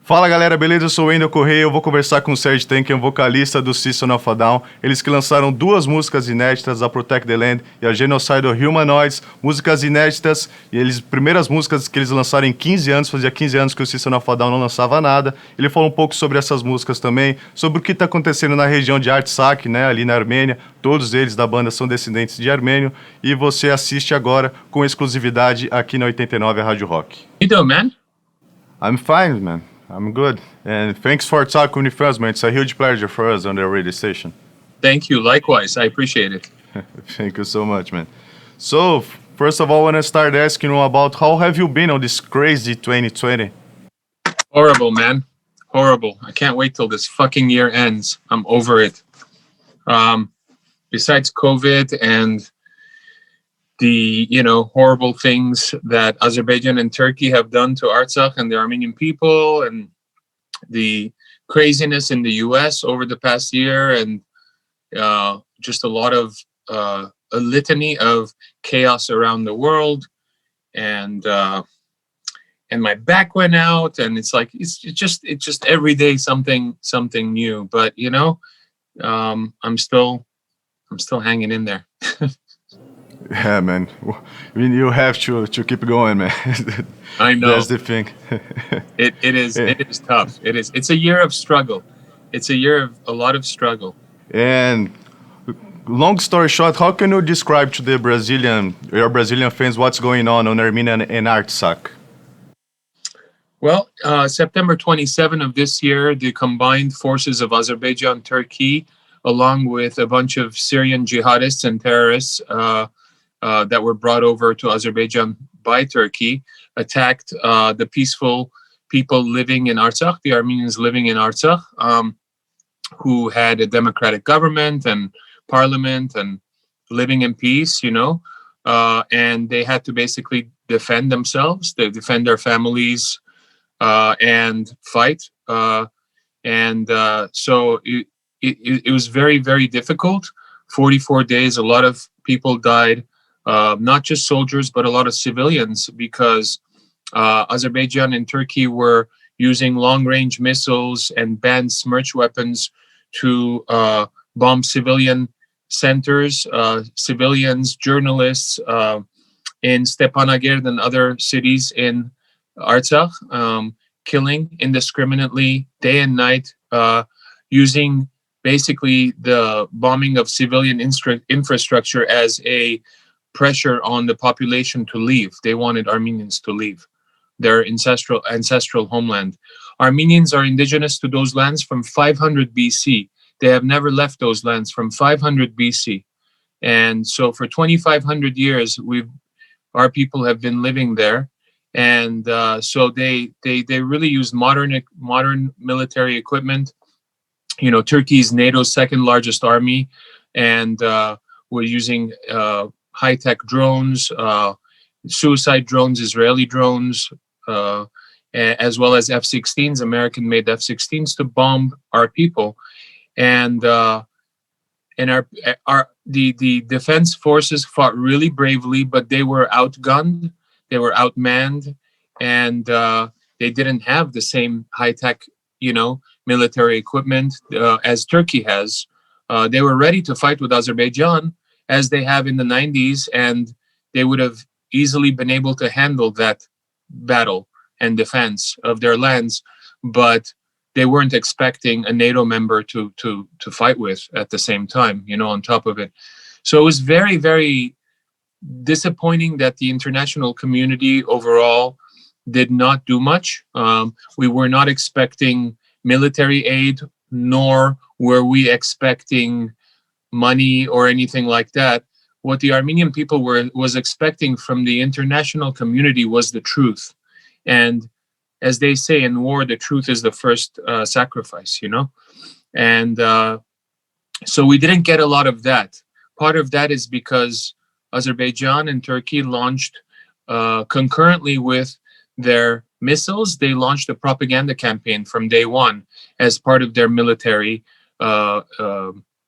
Fala galera, beleza? Eu sou o Wendel Correia, eu vou conversar com o Serj Tankian, vocalista do System of a Down. Eles que lançaram duas músicas inéditas, a Protect the Land e a Genocidal Humanoiz, músicas inéditas, e eles, primeiras músicas que eles lançaram em 15 anos, fazia 15 anos que o System of a Down não lançava nada. Ele falou um pouco sobre essas músicas também, sobre o que está acontecendo na região de Artsahk, né, ali na Armênia. Todos eles da banda são descendentes de armênio, e você assiste agora com exclusividade aqui na 89 Rádio Rock. You doing, man? I'm fine, man. I'm good. And thanks for talking with us, man. It's a huge pleasure for us on the radio station. Thank you. Likewise. I appreciate it. Thank you so much, man. So, first of all, I want to start asking you about how have you been on this crazy 2020? Horrible, man. Horrible. I can't wait till this fucking year ends. I'm over it. Besides COVID and the, horrible things that Azerbaijan and Turkey have done to Artsakh and the Armenian people, and the craziness in the US over the past year, and just a lot of a litany of chaos around the world, and my back went out, and it's like it's just every day something new. But I'm still hanging in there. Yeah, man. You have to keep going, man. I know. That's the thing. It is tough. It's a year of struggle. It's a year of a lot of struggle. And long story short, how can you describe to your Brazilian fans what's going on Armenia and Artsakh? Well, September 27 of this year, the combined forces of Azerbaijan, Turkey, along with a bunch of Syrian jihadists and terrorists that were brought over to Azerbaijan by Turkey, attacked the peaceful people living in Artsakh, the Armenians living in Artsakh, who had a democratic government and parliament and living in peace, and they had to basically defend themselves, they defend their families and fight. So it was very, very difficult. 44 days, a lot of people died. Not just soldiers, but a lot of civilians, because Azerbaijan and Turkey were using long-range missiles and banned Smerch weapons to bomb civilian centers, civilians, journalists in Stepanakert and other cities in Artsakh, killing indiscriminately day and night, using basically the bombing of civilian infrastructure as a pressure on the population to leave. They wanted Armenians to leave their ancestral homeland. Armenians are indigenous to those lands from 500 BC. They have never left those lands from 500 BC. And so for 2,500 years, our people have been living there. And so they really used modern military equipment. Turkey's NATO's second largest army, and we're using high-tech drones, suicide drones, Israeli drones, as well as F-16s, American-made F-16s, to bomb our people. And the defense forces fought really bravely, but they were outgunned, they were outmanned, and they didn't have the same high-tech, military equipment as Turkey has. They were ready to fight with Azerbaijan as they have in the 90s, and they would have easily been able to handle that battle and defense of their lands, but they weren't expecting a NATO member to fight with at the same time, on top of it. So it was very, very disappointing that the international community overall did not do much. We were not expecting military aid, nor were we expecting money or anything like that. What the Armenian people was expecting from the international community was the truth. And as they say in war, the truth is the first sacrifice, And so we didn't get a lot of that. Part of that is because Azerbaijan and Turkey launched concurrently with their missiles, they launched a propaganda campaign from day one as part of their military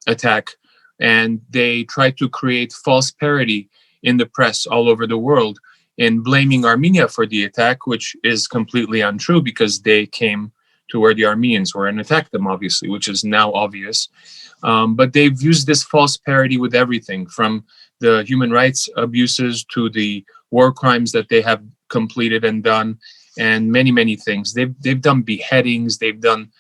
attack. And they tried to create false parody in the press all over the world in blaming Armenia for the attack, which is completely untrue because they came to where the Armenians were and attacked them, obviously, which is now obvious. But they've used this false parity with everything, from the human rights abuses to the war crimes that they have completed and done, and many, many things. They've done beheadings. They've done,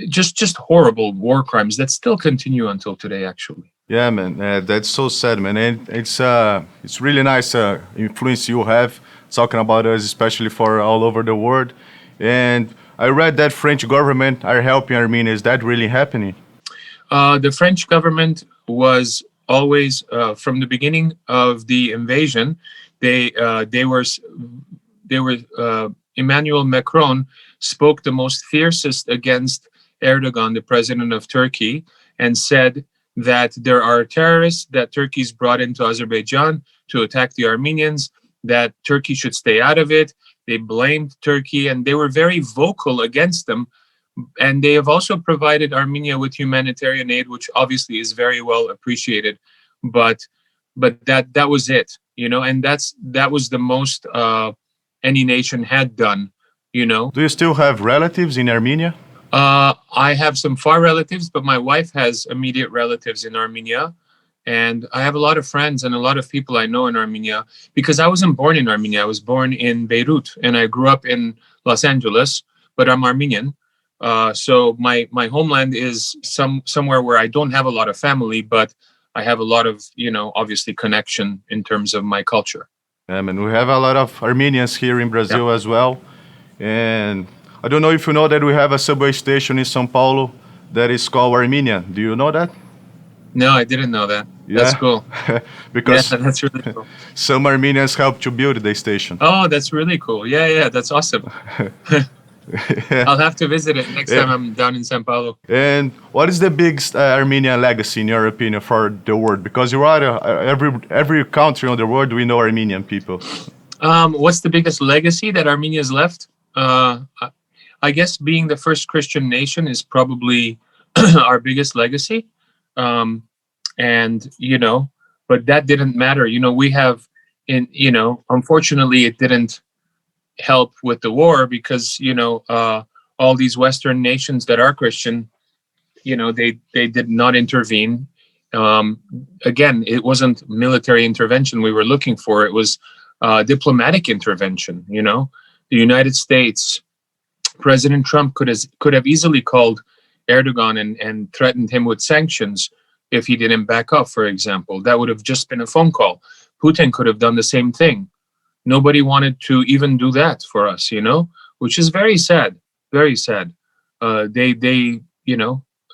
just horrible war crimes that still continue until today, actually. Yeah, man, that's so sad, man. And it's really nice influence you have talking about us, especially for all over the world. And I read that French government are helping Armenia. Is that really happening? The French government was always, from the beginning of the invasion, they were Emmanuel Macron spoke the most fiercest against Erdogan, the president of Turkey, and said that there are terrorists that Turkey's brought into Azerbaijan to attack the Armenians, that Turkey should stay out of it. They blamed Turkey, and they were very vocal against them. And they have also provided Armenia with humanitarian aid, which obviously is very well appreciated. But that was it, and that was the most any nation had done, Do you still have relatives in Armenia? I have some far relatives, but my wife has immediate relatives in Armenia. And I have a lot of friends and a lot of people I know in Armenia, because I wasn't born in Armenia. I was born in Beirut, and I grew up in Los Angeles, but I'm Armenian. So my homeland is somewhere where I don't have a lot of family, but I have a lot of, obviously connection in terms of my culture. And we have a lot of Armenians here in Brazil as well. And I don't know if you know that we have a subway station in São Paulo that is called Armenia. Do you know that? No, I didn't know that. Yeah. That's cool. Because that's really cool. Some Armenians helped to build the station. Oh, that's really cool. Yeah, that's awesome. I'll have to visit it next time I'm down in São Paulo. And what is the biggest Armenian legacy, in your opinion, for the world? Because you are every country on the world, we know Armenian people. What's the biggest legacy that Armenia's left? I guess being the first Christian nation is probably our biggest legacy. But that didn't matter. We have unfortunately it didn't help with the war, because, all these Western nations that are Christian, they did not intervene. Again, it wasn't military intervention we were looking for. It was diplomatic intervention. The United States, President Trump could have easily called Erdogan and threatened him with sanctions if he didn't back off, for example. That would have just been a phone call. Putin could have done the same thing. Nobody wanted to even do that for us, which is very sad, very sad. They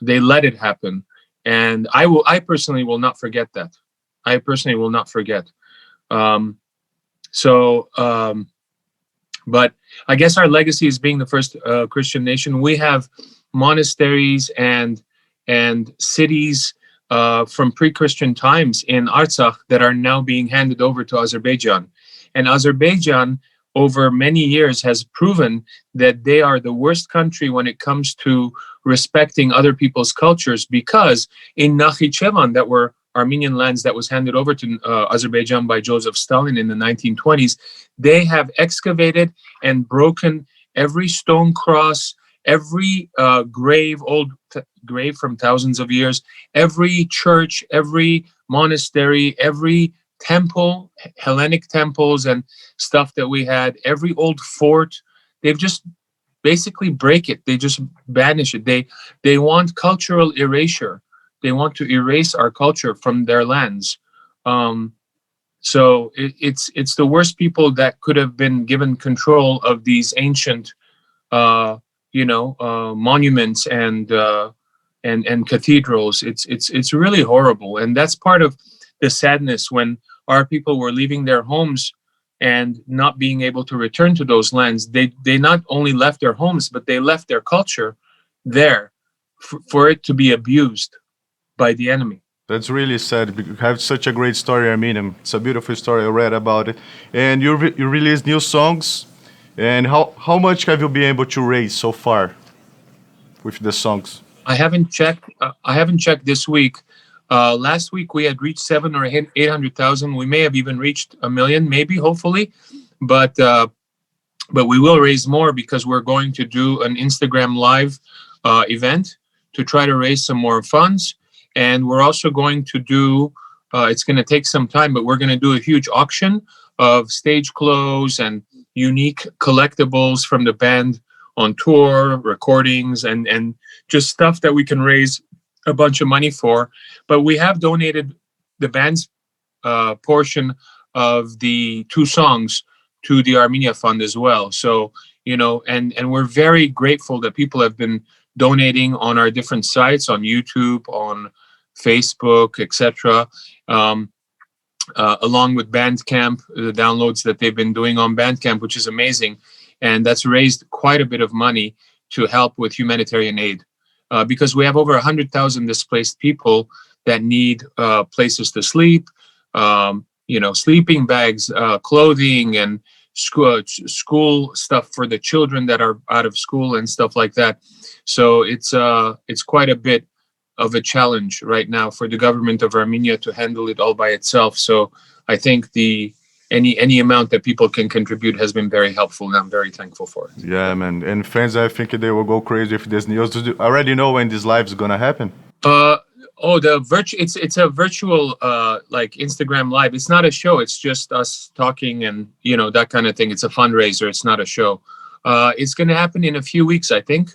let it happen. And I personally will not forget that. I personally will not forget. But I guess our legacy is being the first Christian nation. We have monasteries and cities from pre-Christian times in Artsakh that are now being handed over to Azerbaijan. And Azerbaijan, over many years, has proven that they are the worst country when it comes to respecting other people's cultures, because in Nakhichevan, that were Armenian lands that was handed over to Azerbaijan by Joseph Stalin in the 1920s, they have excavated and broken every stone cross, every old grave from thousands of years, every church, every monastery, every temple, Hellenic temples and stuff that we had, every old fort. They've just basically break it. They just banish it. They want cultural erasure. They want to erase our culture from their lands. So it's the worst people that could have been given control of these ancient, monuments and cathedrals. It's really horrible, and that's part of the sadness when our people were leaving their homes and not being able to return to those lands. They not only left their homes, but they left their culture there for it to be abused by the enemy. That's really sad. You have such a great story, Armenia. It's a beautiful story. I read about it. And you released new songs. And how much have you been able to raise so far with the songs? I haven't checked. I haven't checked this week. Last week we had reached 700,000 or 800,000. We may have even reached 1 million, maybe, hopefully. But but we will raise more because we're going to do an Instagram live event to try to raise some more funds. And we're also going to do, it's going to take some time, but we're going to do a huge auction of stage clothes and unique collectibles from the band on tour, recordings, and just stuff that we can raise a bunch of money for. But we have donated the band's portion of the 2 songs to the Armenia Fund as well. So, and we're very grateful that people have been donating on our different sites, on YouTube, on Facebook, etc. Along with Bandcamp, the downloads that they've been doing on Bandcamp, which is amazing. And that's raised quite a bit of money to help with humanitarian aid. Because we have over 100,000 displaced people that need places to sleep, sleeping bags, clothing, and school stuff for the children that are out of school and stuff like that. So it's quite a bit of a challenge right now for the government of Armenia to handle it all by itself. So I think any amount that people can contribute has been very helpful, and I'm very thankful for it. Yeah, man. And fans, I think they will go crazy if this news. Do you already know when this live is gonna happen? It's a virtual like Instagram live. It's not a show. It's just us talking and that kind of thing. It's a fundraiser. It's not a show. It's going to happen in a few weeks, I think.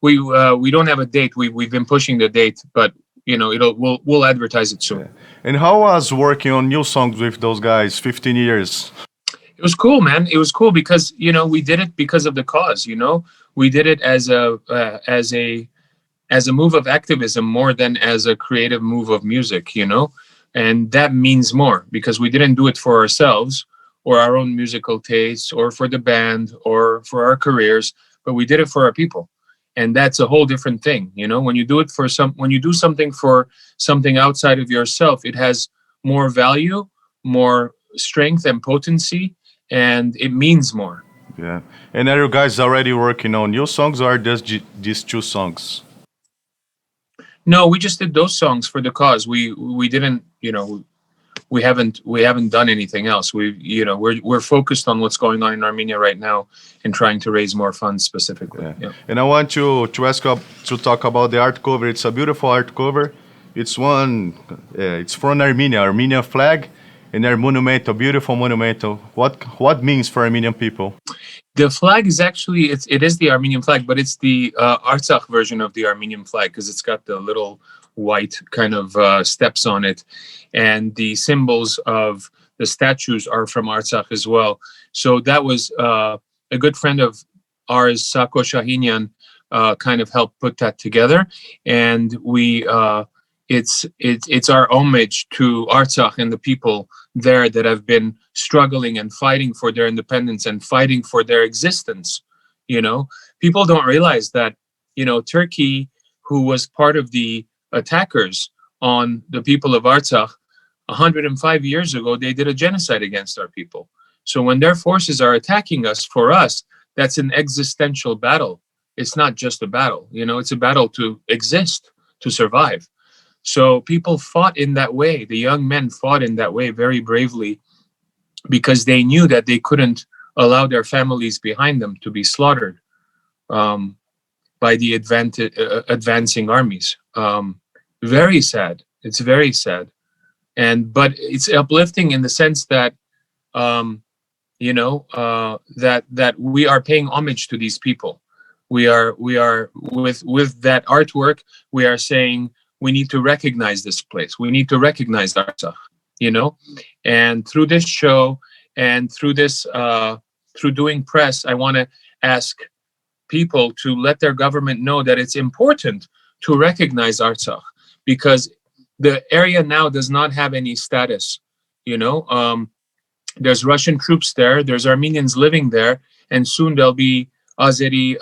We don't have a date. We've been pushing the date, but we'll advertise it soon. Yeah. And how was working on new songs with those guys? 15 years. It was cool, man. It was cool because we did it because of the cause. We did it as a move of activism more than as a creative move of music, and that means more because we didn't do it for ourselves or our own musical tastes or for the band or for our careers, but we did it for our people. And that's a whole different thing. When you do it when you do something for something outside of yourself, it has more value, more strength and potency, and it means more. Yeah. And are you guys already working on new songs, or just these 2 songs? No, we just did those songs for the cause. We didn't, we haven't done anything else. We're focused on what's going on in Armenia right now and trying to raise more funds specifically. Yeah. Yeah. And I want you to ask to talk about the art cover. It's a beautiful art cover. It's from Armenia, Armenian flag, and their monument, a beautiful monument. What means for Armenian people? The flag is actually, it is the Armenian flag, but it's the Artsahk version of the Armenian flag because it's got the little white kind of steps on it. And the symbols of the statues are from Artsahk as well. So that was a good friend of ours, Sako Shahinian, kind of helped put that together. And it's our homage to Artsahk and the people there that have been struggling and fighting for their independence and fighting for their existence. People don't realize that, Turkey, who was part of the attackers on the people of Artsakh 105 years ago, they did a genocide against our people. So when their forces are attacking us, for us, that's an existential battle. It's not just a battle, it's a battle to exist, to survive. So people fought in that way. The young men fought in that way very bravely because they knew that they couldn't allow their families behind them to be slaughtered by the advancing armies. Very sad. It's very sad. But it's uplifting in the sense that, that we are paying homage to these people. We are with that artwork, we are saying, we need to recognize this place. We need to recognize Artsakh, And through this show and through this, through doing press, I want to ask people to let their government know that it's important to recognize Artsakh because the area now does not have any status. There's Russian troops there. There's Armenians living there, and soon there'll be Azeri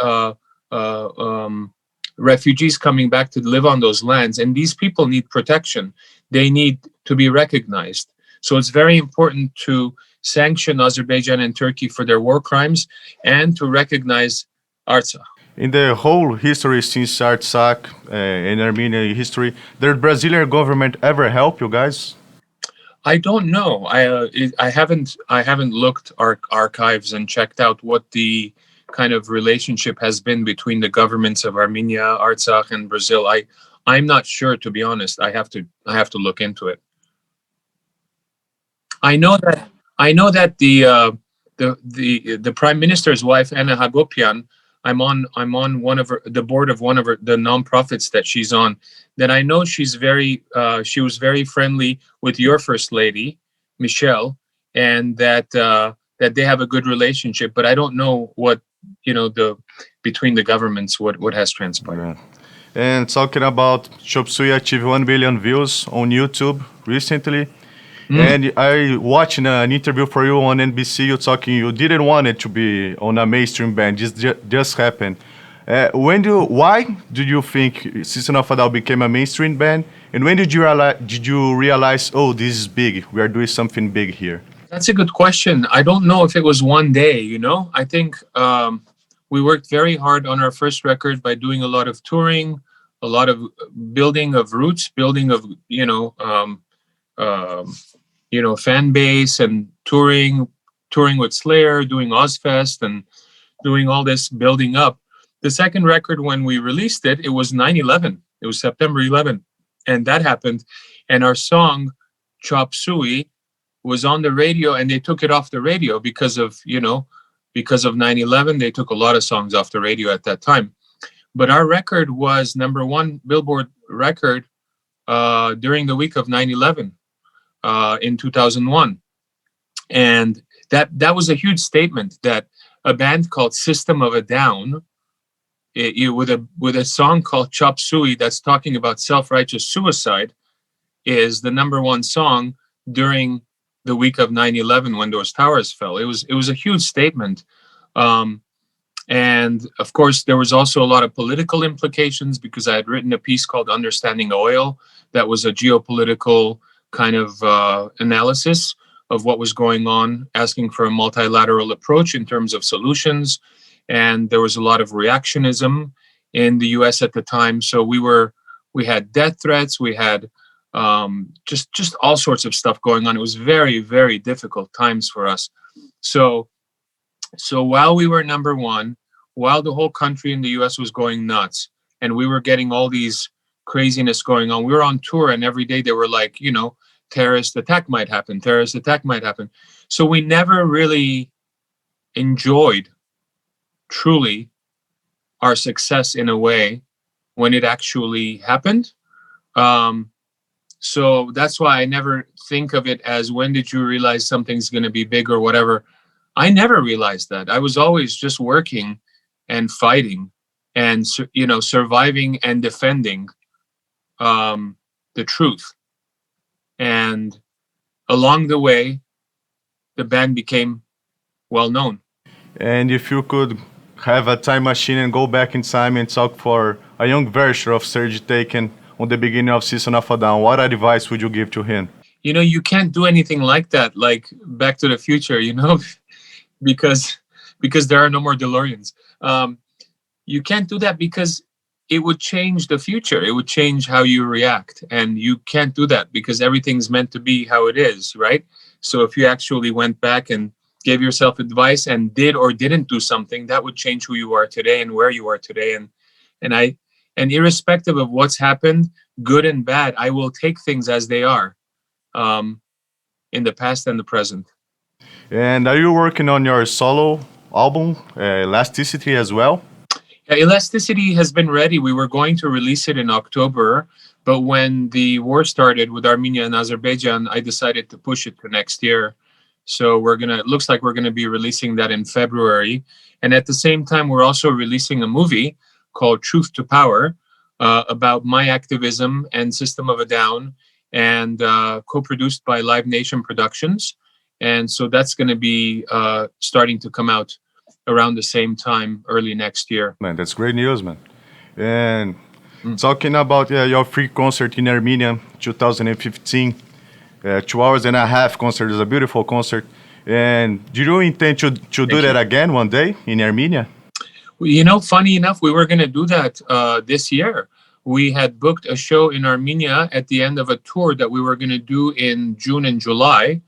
refugees coming back to live on those lands, and these people need protection. They need to be recognized. So it's very important to sanction Azerbaijan and Turkey for their war crimes and to recognize Artsakh. In the whole history since Artsakh in Armenian history, did the Brazilian government ever help you guys? I don't know. I haven't looked archives and checked out what the kind of relationship has been between the governments of Armenia, Artsakh, and Brazil. I'm not sure, to be honest. I have to look into it. I know that the prime minister's wife, Anna Hagopian. I'm on the board of one of the nonprofits that she's on. That I know she was very friendly with your first lady, Michelle, and that they have a good relationship. But I don't know what the between the governments what has transpired. Yeah. And talking about Chop Suey achieved 1 billion views on YouTube recently. And I watched an interview for you on NBC. You didn't want it to be on a mainstream band. Just happened. Why did you think System of a Down became a mainstream band? And when did you realize, oh, this is big. We are doing something big here. That's a good question. I don't know if it was one day. I think we worked very hard on our first record by doing a lot of touring, a lot of building of roots, building of fan base, and touring with Slayer, doing Ozfest, and doing all this building up. The second record, when we released it, it was 9/11. It was September 11, and that happened. And our song Chop Suey was on the radio, and they took it off the radio because of 9/11. They took a lot of songs off the radio at that time. But our record was number one Billboard record during the week of 9/11. In 2001, and that was a huge statement that a band called System of a Down, with a song called Chop Suey that's talking about self-righteous suicide, is the number one song during the week of 9/11 when those towers fell. It was a huge statement, and of course there was also a lot of political implications because I had written a piece called Understanding Oil that was a geopolitical kind of analysis of what was going on, asking for a multilateral approach in terms of solutions. And there was a lot of reactionism in the US at the time. So we had death threats, we had just all sorts of stuff going on. It was very, very difficult times for us. So while we were number one, while the whole country in the US was going nuts, and we were getting all these craziness going on, we were on tour, and every day they were like, terrorist attack might happen. So we never really enjoyed truly our success in a way when it actually happened. So that's why I never think of it as, when did you realize something's going to be big or whatever. I never realized that. I was always just working and fighting and, surviving and defending the truth. And along the way, the band became well known. And if you could have a time machine and go back in time and talk for a young version of Serj Tankian on the beginning of System of a Down, what advice would you give to him? You can't do anything like that, like Back to the Future, because there are no more DeLoreans. You can't do that because it would change the future. It would change how you react. And you can't do that because everything's meant to be how it is, right? So if you actually went back and gave yourself advice and did or didn't do something, that would change who you are today and where you are today. And irrespective of what's happened, good and bad, I will take things as they are, in the past and the present. And are you working on your solo album, Elasticity, as well? Elasticity has been ready. We were going to release it in October, but when the war started with Armenia and Azerbaijan, I decided to push it to next year. So it looks like we're gonna be releasing that in February. And at the same time, we're also releasing a movie called Truth to Power, about my activism and System of a Down, and co-produced by Live Nation Productions. And so that's gonna be starting to come out around the same time, early next year. Man, that's great news, man. And talking about your free concert in Armenia, 2015, 2 hours and a half concert. Is a beautiful concert. And do you intend to do that again one day in Armenia? Funny enough, we were going to do that this year. we had booked a show in Armenia at the end of a tour that we were going to do in June and July,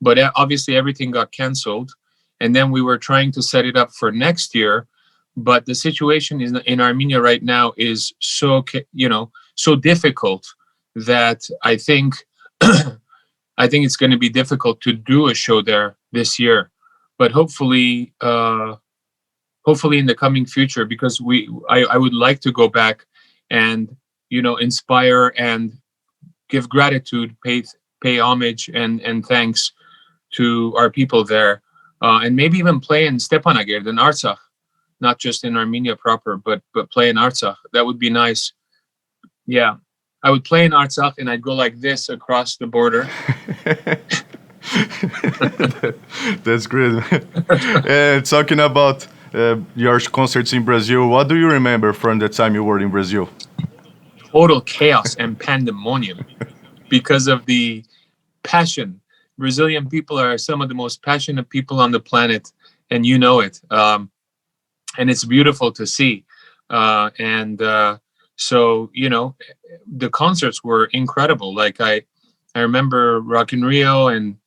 but obviously everything got canceled. And then we were trying to set it up for next year. But the situation in Armenia right now is so difficult that I think I think it's going to be difficult to do a show there this year. But hopefully in the coming future, because I would like to go back and inspire and give gratitude, pay homage and thanks to our people there, and maybe even play in Stepanakert and Artsakh, not just in Armenia proper, but play in Artsakh. That would be nice. Yeah, I would play in Artsakh and I'd go like this across the border. That's great. And talking about your concerts in Brazil, what do you remember from the time you were in Brazil? Total chaos and pandemonium because of the passion. Brazilian people are some of the most passionate people on the planet, and you know it. And it's beautiful to see. So, the concerts were incredible. Like I remember Rock in Rio and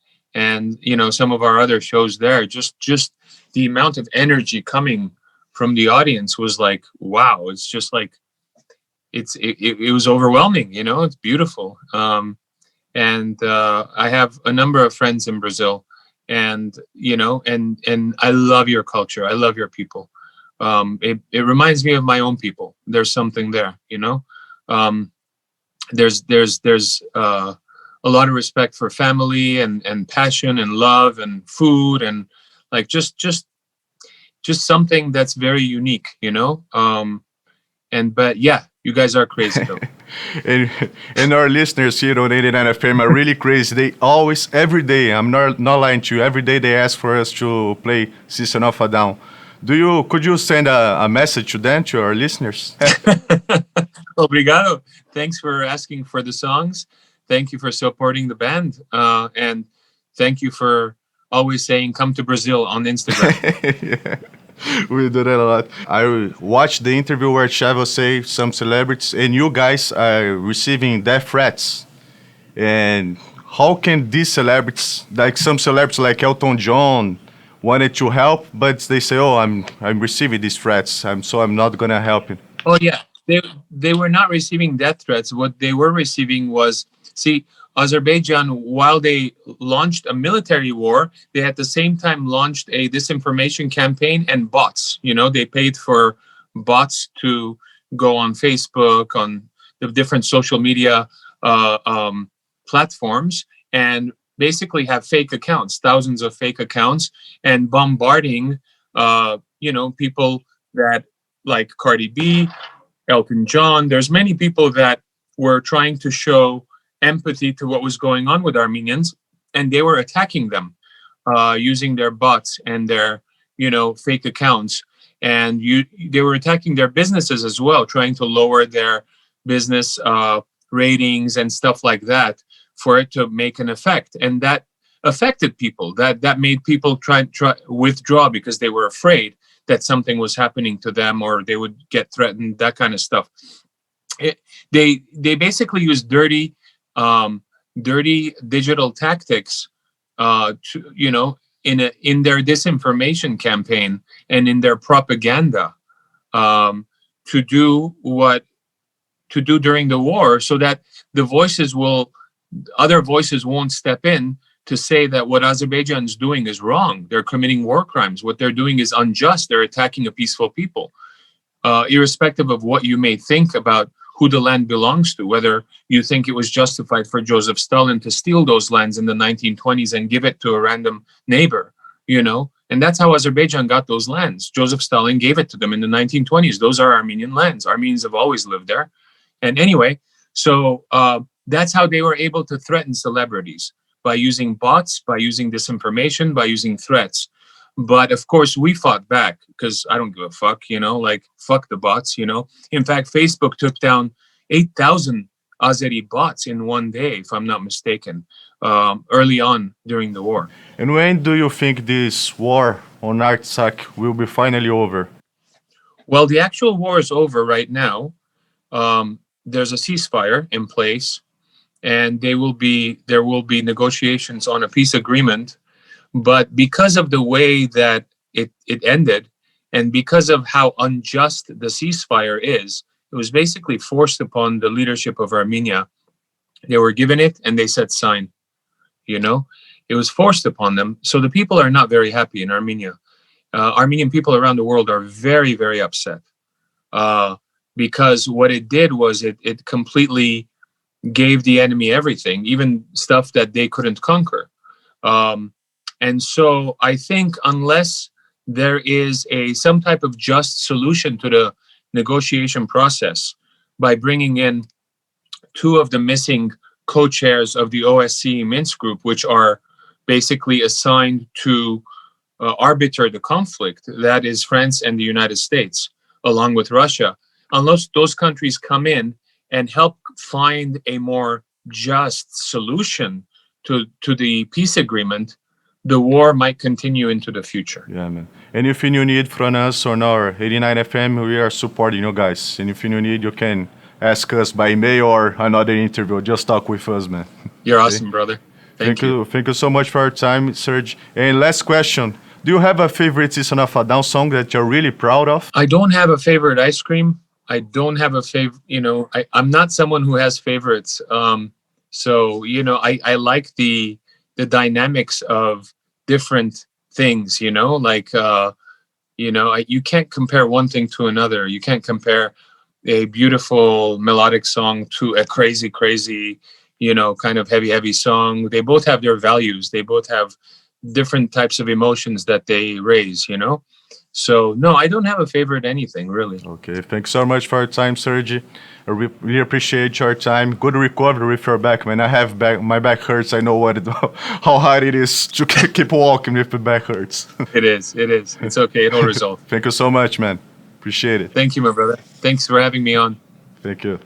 some of our other shows there, just the amount of energy coming from the audience was like, wow, it's just like, it was overwhelming, it's beautiful. And I have a number of friends in Brazil, and I love your culture. I love your people. It reminds me of my own people. There's something there, there's a lot of respect for family and passion and love and food and like just something that's very unique, but yeah, you guys are crazy though. and our listeners here on 89 FM are really crazy. They always, every day, I'm not lying to you, every day they ask for us to play System of a Down. Could you send a message to them, to our listeners? Obrigado. Thanks for asking for the songs. Thank you for supporting the band. And thank you for always saying, come to Brazil on Instagram. Yeah, we do that a lot. I watched the interview where Chavo say some celebrities, and you guys are receiving death threats. And how can these celebrities, like some celebrities like Elton John, wanted to help, but they say, "Oh, I'm receiving these threats, so I'm not gonna help you." Oh yeah, they were not receiving death threats. What they were receiving was, see, Azerbaijan, while they launched a military war, they at the same time launched a disinformation campaign and bots. They paid for bots to go on Facebook, on the different social media platforms, and basically have fake accounts, thousands of fake accounts, and bombarding, people that like Cardi B, Elton John. There's many people that were trying to show empathy to what was going on with Armenians, and they were attacking them using their bots and their, fake accounts. And they were attacking their businesses as well, trying to lower their business ratings and stuff like that for it to make an effect. And that affected people. That made people try withdraw because they were afraid that something was happening to them or they would get threatened, that kind of stuff. They basically used dirty digital tactics in their disinformation campaign and in their propaganda to do during the war, so that other voices won't step in to say that what Azerbaijan is doing is wrong. They're committing war crimes. What they're doing is unjust. They're attacking a peaceful people, irrespective of what you may think about who the land belongs to, whether you think it was justified for Joseph Stalin to steal those lands in the 1920s and give it to a random neighbor, And that's how Azerbaijan got those lands. Joseph Stalin gave it to them in the 1920s. Those are Armenian lands. Armenians have always lived there. And anyway, so that's how they were able to threaten celebrities, by using bots, by using disinformation, by using threats. But of course, we fought back because I don't give a fuck, fuck the bots, In fact, Facebook took down 8,000 Azeri bots in one day, if I'm not mistaken, early on during the war. And when do you think this war on Artsakh will be finally over? Well, the actual war is over right now. there's a ceasefire in place, and there will be negotiations on a peace agreement. But because of the way that it ended, and because of how unjust the ceasefire is, it was basically forced upon the leadership of Armenia. They were given it and they said sign. It was forced upon them. So the people are not very happy in Armenia. Armenian people around the world are very, very upset because what it did was it completely gave the enemy everything, even stuff that they couldn't conquer. And so I think unless there is some type of just solution to the negotiation process by bringing in two of the missing co-chairs of the OSCE Minsk group, which are basically assigned to arbiter the conflict, that is France and the United States, along with Russia, unless those countries come in and help find a more just solution to the peace agreement, the war might continue into the future. Yeah, man. Anything you need from us on our 89 FM, we are supporting you guys. Anything you need, you can ask us by email or another interview. Just talk with us, man. You're awesome, brother. Thank you. Thank you so much for your time, Serj. And last question. Do you have a favorite System of a Down song that you're really proud of? I don't have a favorite ice cream. I don't have a favorite, I'm not someone who has favorites. So, I like the dynamics of different things, you can't compare one thing to another. You can't compare a beautiful melodic song to a crazy, kind of heavy song. They both have their values. They both have different types of emotions that they raise, So, no, I don't have a favorite anything, really. Okay, thanks so much for your time, Serj. I really appreciate your time. Good recovery with your back, man. My back hurts. I know how hard it is to keep walking if the back hurts. It is. It's okay. It'll resolve. Thank you so much, man. Appreciate it. Thank you, my brother. Thanks for having me on. Thank you.